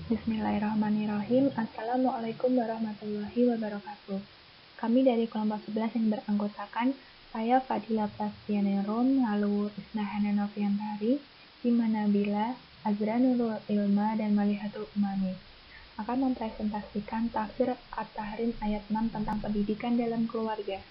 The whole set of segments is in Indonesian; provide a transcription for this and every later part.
Bismillahirrahmanirrahim. Assalamualaikum warahmatullahi wabarakatuh. Kami dari kelompok 11 yang beranggotakan saya Fadila Prastiana Rom, lalu Isnahana Noviantari, Ima Nabila, Azra Nurul Ilma, dan Malihatul Umami akan mempresentasikan tafsir At-Tahrim ayat 6 tentang pendidikan dalam keluarga.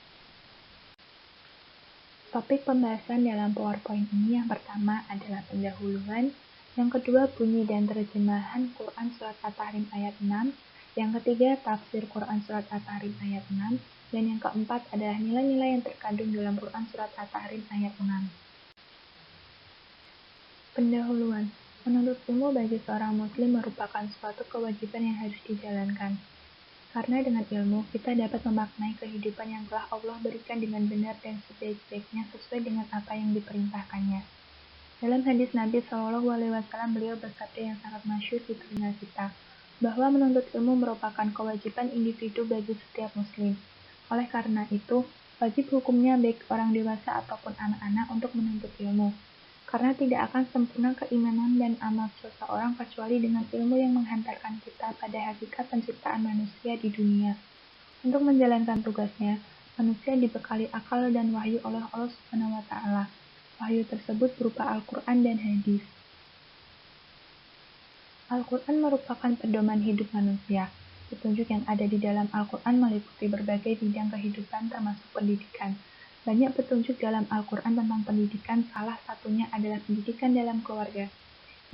Topik pembahasan dalam PowerPoint ini yang pertama adalah pendahuluan, yang kedua bunyi dan terjemahan Quran Surat At-Tahrim ayat 6, yang ketiga tafsir Quran Surat At-Tahrim ayat 6, dan yang keempat adalah nilai-nilai yang terkandung dalam Quran Surat At-Tahrim ayat 6. Pendahuluan. Menuntut ilmu bagi seorang muslim merupakan suatu kewajiban yang harus dijalankan. Karena dengan ilmu, kita dapat memaknai kehidupan yang telah Allah berikan dengan benar dan sebaik-baiknya sesuai dengan apa yang diperintahkannya. Dalam hadis Nabi SAW, beliau bersabda yang sangat masyhur di telinga kita, bahwa menuntut ilmu merupakan kewajiban individu bagi setiap muslim. Oleh karena itu, wajib hukumnya baik orang dewasa ataupun anak-anak untuk menuntut ilmu. Karena tidak akan sempurna keimanan dan amal seseorang kecuali dengan ilmu yang menghantarkan kita pada hakikat penciptaan manusia di dunia. Untuk menjalankan tugasnya, manusia dibekali akal dan wahyu oleh Allah Subhanahu wa Ta'ala. Wahyu tersebut berupa Al-Quran dan hadis. Al-Quran merupakan pedoman hidup manusia. Petunjuk yang ada di dalam Al-Quran meliputi berbagai bidang kehidupan termasuk pendidikan. Banyak petunjuk dalam Al-Quran tentang pendidikan, salah satunya adalah pendidikan dalam keluarga.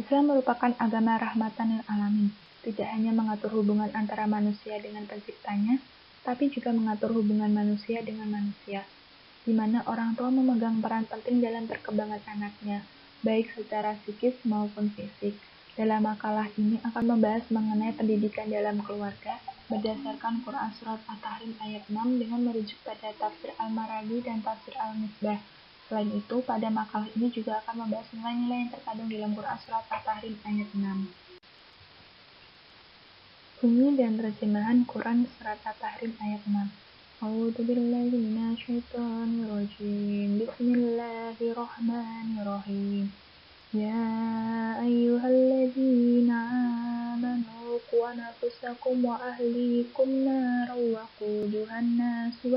Islam merupakan agama rahmatan lil alamin, tidak hanya mengatur hubungan antara manusia dengan penciptanya, tapi juga mengatur hubungan manusia dengan manusia, di mana orang tua memegang peran penting dalam perkembangan anaknya, baik secara psikis maupun fisik. Dalam makalah ini akan membahas mengenai pendidikan dalam keluarga berdasarkan Quran Surat At-Tahrim ayat 6 dengan merujuk pada tafsir Al-Maraghi dan tafsir Al-Misbah. Selain itu, pada makalah ini juga akan membahas nilai-nilai yang terkandung dalam Quran Surat At-Tahrim ayat 6. Bunyi dan terjemahan Quran Surat At-Tahrim ayat 6. A'udzu billahi minasyaitonir rajim. Bismillahirrahmanirrahim. Ya ayyuhalladzina amanu qu anfusakum wa ahlikum naran waquduhan nasu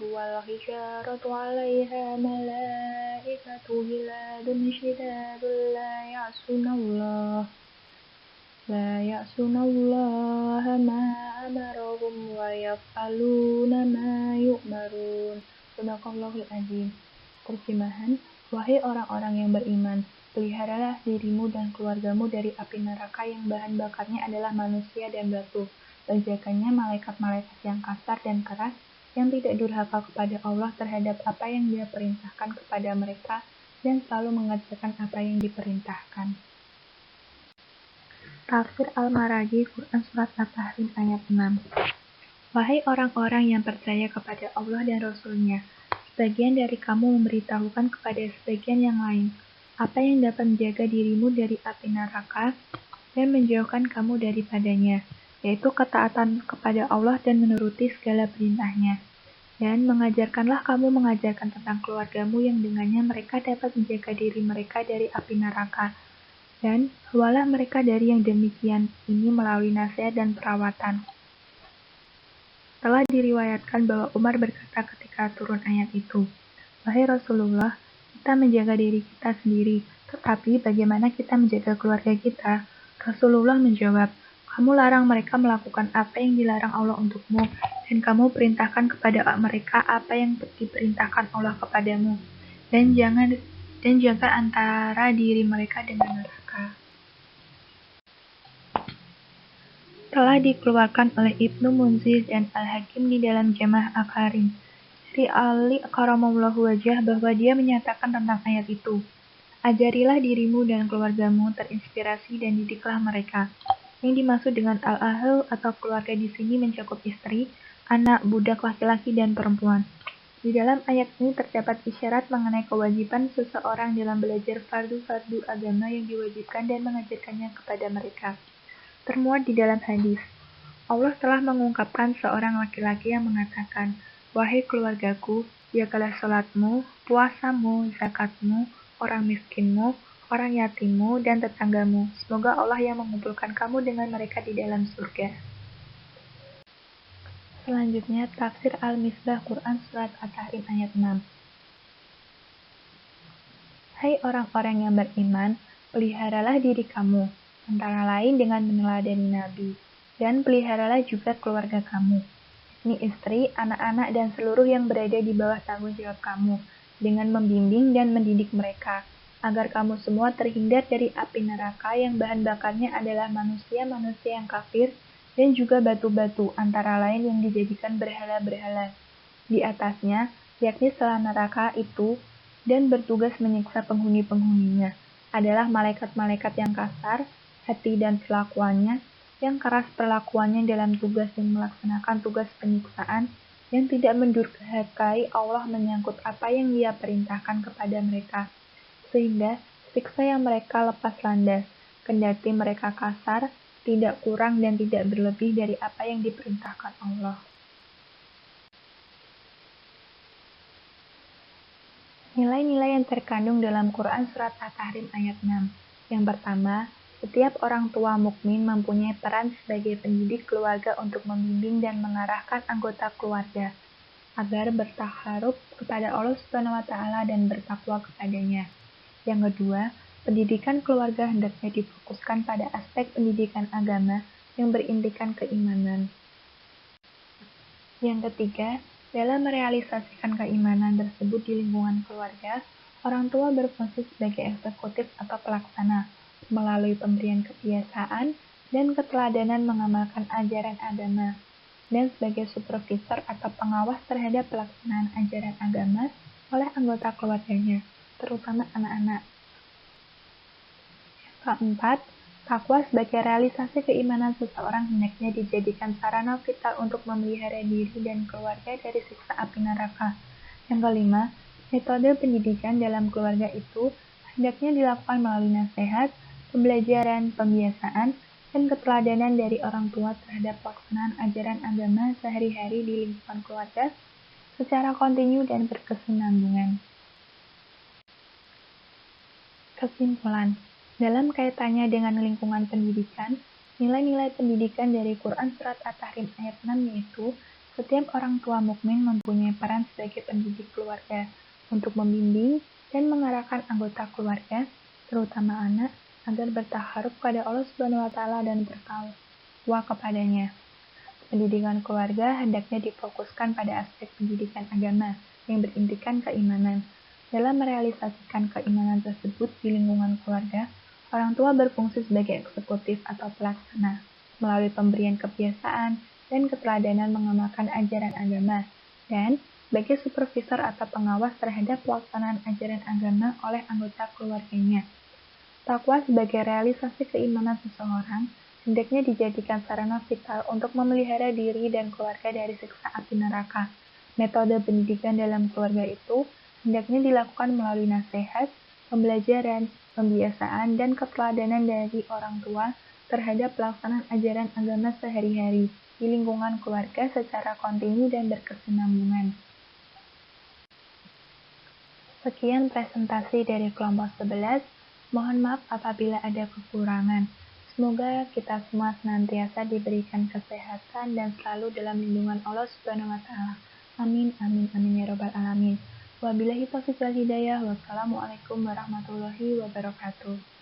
wal hijaratu 'alaiha malaikatu ghiladun syidadun la ya'sunallaha ma amarahum wa yaf'aluna ma yu'marun. Sadaqallahul azim. Terjemahan, wahai orang-orang yang beriman, peliharalah dirimu dan keluargamu dari api neraka yang bahan bakarnya adalah manusia dan batu. Jaganya malaikat-malaikat yang kasar dan keras, yang tidak durhaka kepada Allah terhadap apa yang Dia perintahkan kepada mereka, dan selalu mengerjakan apa yang diperintahkan. Tafsir Al-Maraghi Quran Surat At-Tahrim ayat 6. Wahai orang-orang yang percaya kepada Allah dan Rasul-Nya, sebagian dari kamu memberitahukan kepada sebagian yang lain apa yang dapat menjaga dirimu dari api neraka dan menjauhkan kamu daripadanya, yaitu ketaatan kepada Allah dan menuruti segala perintahnya. Dan mengajarkanlah kamu mengajarkan tentang keluargamu yang dengannya mereka dapat menjaga diri mereka dari api neraka. Dan hawalah mereka dari yang demikian ini melalui nasihat dan perawatan. Telah diriwayatkan bahwa Umar berkata ketika turun ayat itu, wahai Rasulullah, kita menjaga diri kita sendiri, tetapi bagaimana kita menjaga keluarga kita? Rasulullah menjawab, kamu larang mereka melakukan apa yang dilarang Allah untukmu, dan kamu perintahkan kepada mereka apa yang diperintahkan Allah kepadamu, dan jaga antara diri mereka dengan neraka. Telah dikeluarkan oleh Ibnu Munzir dan Al-Hakim di dalam Jamah Akarim dari Ali Karamallahu wajah bahwa dia menyatakan tentang ayat itu, ajarilah dirimu dan keluargamu terinspirasi dan didiklah mereka. Yang dimaksud dengan al-ahl atau keluarga di sini mencakup istri, anak, budak laki-laki dan perempuan. Di dalam ayat ini terdapat isyarat mengenai kewajiban seseorang dalam belajar fardu-fardu agama yang diwajibkan dan mengajarkannya kepada mereka. Termuat di dalam hadis, Allah telah mengungkapkan seorang laki-laki yang mengatakan, wahai keluargaku, jagalah salatmu, puasamu, zakatmu, orang miskinmu, orang yatimmu, dan tetanggamu. Semoga Allah yang mengumpulkan kamu dengan mereka di dalam surga. Selanjutnya, tafsir Al-Misbah Quran Surat At-Tahrim ayat 6. Hai orang-orang yang beriman, peliharalah diri kamu, antara lain dengan meneladani Nabi, dan peliharalah juga keluarga kamu, yakni istri, anak-anak, dan seluruh yang berada di bawah tanggung jawab kamu, dengan membimbing dan mendidik mereka, agar kamu semua terhindar dari api neraka yang bahan bakarnya adalah manusia-manusia yang kafir, dan juga batu-batu antara lain yang dijadikan berhala-berhala di atasnya, yakni setelah neraka itu, dan bertugas menyiksa penghuni-penghuninya, adalah malaikat-malaikat yang kasar, hati dan kelakuannya, yang keras perlakuannya dalam tugas dan melaksanakan tugas penyiksaan, yang tidak mendurhakai Allah menyangkut apa yang Dia perintahkan kepada mereka, sehingga siksa yang mereka lepas landas, kendati mereka kasar, tidak kurang dan tidak berlebih dari apa yang diperintahkan Allah. Nilai-nilai yang terkandung dalam Quran Surat At-Tahrim ayat 6. Yang pertama, setiap orang tua mukmin mempunyai peran sebagai pendidik keluarga untuk membimbing dan mengarahkan anggota keluarga agar bertaharub kepada Allah Subhanahu wa Ta'ala dan bertakwa kepadanya. Yang kedua, pendidikan keluarga hendaknya difokuskan pada aspek pendidikan agama yang berintikan keimanan. Yang ketiga, dalam merealisasikan keimanan tersebut di lingkungan keluarga, orang tua berfungsi sebagai eksekutif atau pelaksana, melalui pemberian kebiasaan dan keteladanan mengamalkan ajaran agama, dan sebagai supervisor atau pengawas terhadap pelaksanaan ajaran agama oleh anggota keluarganya, terutama anak-anak. Keempat, takwa sebagai realisasi keimanan seseorang hendaknya dijadikan sarana vital untuk memelihara diri dan keluarga dari siksa api neraka. Yang kelima, metode pendidikan dalam keluarga itu hendaknya dilakukan melalui nasihat, pembelajaran, pembiasaan, dan keteladanan dari orang tua terhadap pelaksanaan ajaran agama sehari-hari di lingkungan keluarga secara kontinu dan berkesinambungan. Kesimpulan, dalam kaitannya dengan lingkungan pendidikan, nilai-nilai pendidikan dari Quran Surat At-Tahrim ayat 6 yaitu, setiap orang tua mukmin mempunyai peran sebagai pendidik keluarga untuk membimbing dan mengarahkan anggota keluarga, terutama anak, agar bertaharub pada Allah Subhanahu wa Ta'ala dan bertakwa kepadanya. Pendidikan keluarga hendaknya difokuskan pada aspek pendidikan agama yang berintikan keimanan. Dalam merealisasikan keimanan tersebut di lingkungan keluarga, orang tua berfungsi sebagai eksekutif atau pelaksana, melalui pemberian kebiasaan dan keteladanan mengamalkan ajaran agama, dan sebagai supervisor atau pengawas terhadap pelaksanaan ajaran agama oleh anggota keluarganya. Takwa sebagai realisasi keimanan seseorang hendaknya dijadikan sarana vital untuk memelihara diri dan keluarga dari siksa api neraka. Metode pendidikan dalam keluarga itu hendaknya dilakukan melalui nasihat, pembelajaran, pembiasaan, dan keteladanan dari orang tua terhadap pelaksanaan ajaran agama sehari-hari di lingkungan keluarga secara kontinu dan berkesinambungan. Sekian presentasi dari kelompok 11. Mohon maaf apabila ada kekurangan. Semoga kita semua senantiasa diberikan kesehatan dan selalu dalam lindungan Allah Subhanahu wa Ta'ala. Amin, amin, amin ya Rabbal 'Alamin. Wabillahi taufiq wal hidayah. Wassalamualaikum warahmatullahi wabarakatuh.